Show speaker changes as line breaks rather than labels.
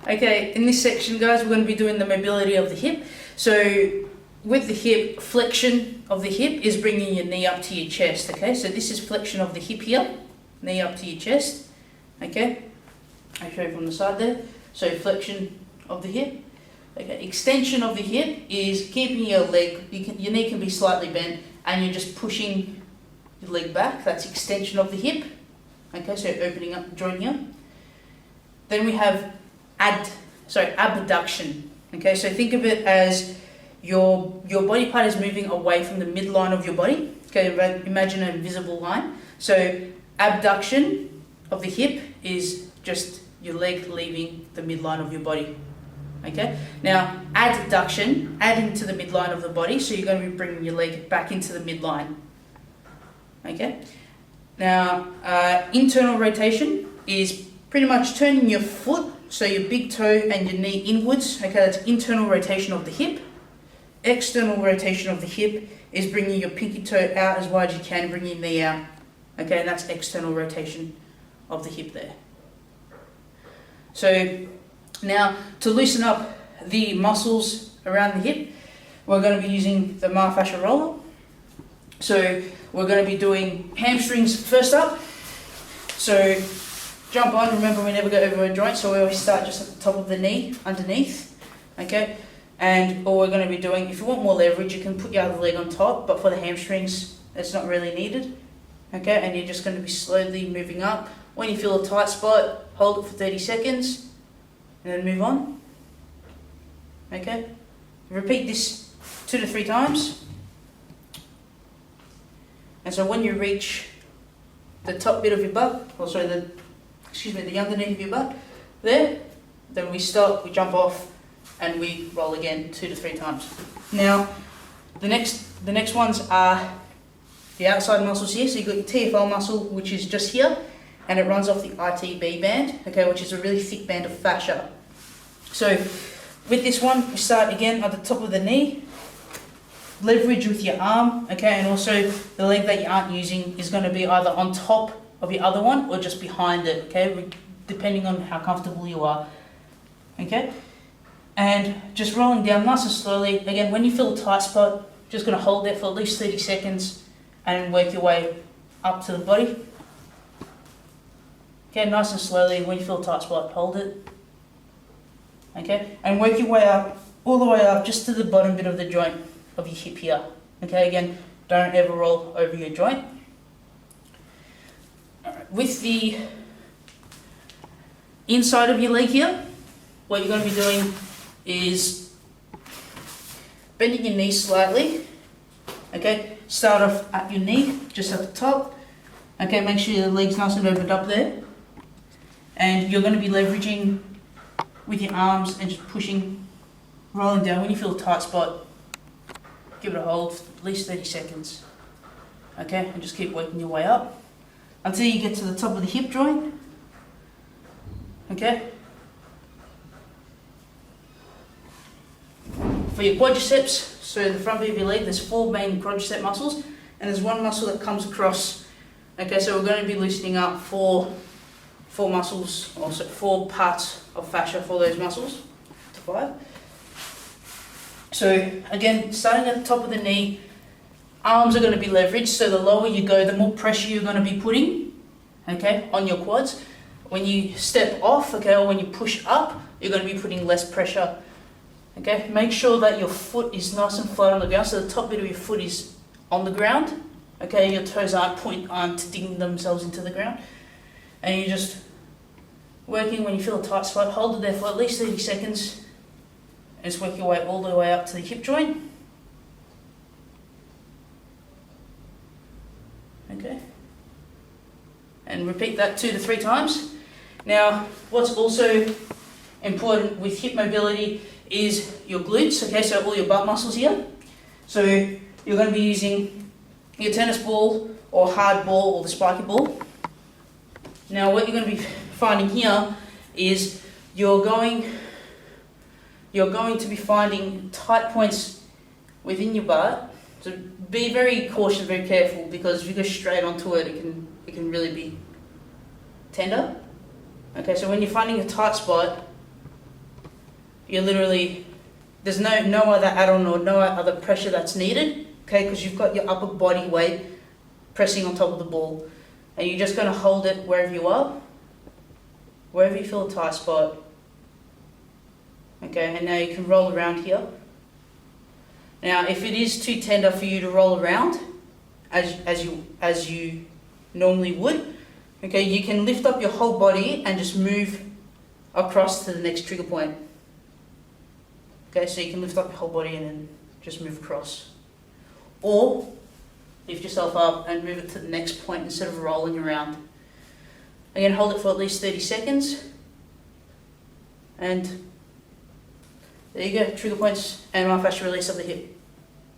Okay, in this section, guys, we're going to be doing the mobility of the hip. So with the hip, flexion of the hip is bringing your knee up to your chest, okay? So this is flexion of the hip here, knee up to your chest, okay? I'll show you from the side there. So flexion of the hip. Okay, extension of the hip is keeping your leg, your knee can be slightly bent and you're just pushing your leg back. That's extension of the hip. Okay, so opening up the joint here. Then we have abduction. Okay, so think of it as your body part is moving away from the midline of your body. Okay, imagine an invisible line. So abduction of the hip is just your leg leaving the midline of your body. Okay, now adduction, adding to the midline of the body, so you're going to be bringing your leg back into the midline. Okay, now internal rotation is pretty much turning your foot, so your big toe and your knee inwards. Okay, that's internal rotation of the hip. External rotation of the hip is bringing your pinky toe out as wide as you can, bringing your knee out. Okay, and that's external rotation of the hip there. So now to loosen up the muscles around the hip, we're going to be using the myofascial roller. So we're going to be doing hamstrings first up. So jump on, remember we never go over a joint, so we always start just at the top of the knee, underneath. Okay, and all we're going to be doing, if you want more leverage, you can put your other leg on top, but for the hamstrings, it's not really needed. Okay, and you're just going to be slowly moving up. When you feel a tight spot, hold it for 30 seconds, and then move on. Okay, repeat this 2 to 3 times. And so when you reach the top bit of your butt, the underneath of your butt, there, then we stop, we jump off, and we roll again 2 to 3 times. Now, the next ones are the outside muscles here. So you've got your TFL muscle, which is just here, and it runs off the ITB band, okay, which is a really thick band of fascia. So with this one, we start again at the top of the knee, leverage with your arm, okay, and also the leg that you aren't using is going to be either on top of your other one or just behind it, okay, depending on how comfortable you are, okay, and just rolling down nice and slowly. Again, when you feel a tight spot, just going to hold there for at least 30 seconds and work your way up to the body. Okay, nice and slowly. When you feel a tight spot, hold it. Okay, and work your way up, all the way up, just to the bottom bit of the joint of your hip here. Okay, again, don't ever roll over your joint. Alright, with the inside of your leg here, what you're going to be doing is bending your knee slightly. Okay, start off at your knee, just at the top. Okay, make sure your leg's nice and opened up there. And you're going to be leveraging with your arms and just pushing, rolling down. When you feel a tight spot, give it a hold for at least 30 seconds. Okay, and just keep working your way up until you get to the top of the hip joint. Okay. For your quadriceps, so the front bit of your leg, there's 4 main quadricep muscles, and there's one muscle that comes across. Okay, so we're going to be loosening up 4 muscles, also 4 parts of fascia for those muscles, to 5. So again, starting at the top of the knee, arms are going to be leveraged, so the lower you go, the more pressure you're going to be putting, okay, on your quads. When you step off, okay, or when you push up, you're going to be putting less pressure. Okay, make sure that your foot is nice and flat on the ground, so the top bit of your foot is on the ground. Okay, your toes aren't digging themselves into the ground, and you're just working. When you feel a tight spot, hold it there for at least 30 seconds, and just work your way all the way up to the hip joint. Okay, and repeat that 2 to 3 times. Now, what's also important with hip mobility is your glutes, okay, so all your butt muscles here. So you're going to be using your tennis ball or hard ball or the spiky ball. Now what you're going to be finding here is you're going to be finding tight points within your butt. So be very cautious, very careful, because if you go straight onto it, it can really be tender. Okay, so when you're finding a tight spot, you're literally, there's no other add-on or no other pressure that's needed, okay, because you've got your upper body weight pressing on top of the ball. And you're just going to hold it wherever you are, wherever you feel a tight spot. Okay, and now you can roll around here. Now, if it is too tender for you to roll around, as you normally would, okay, you can lift up your whole body and just move across to the next trigger point. Okay, so you can lift up your whole body and then just move across. Or lift yourself up and move it to the next point instead of rolling around. Again, hold it for at least 30 seconds. And there you go, trigger points and myofascial release of the hip.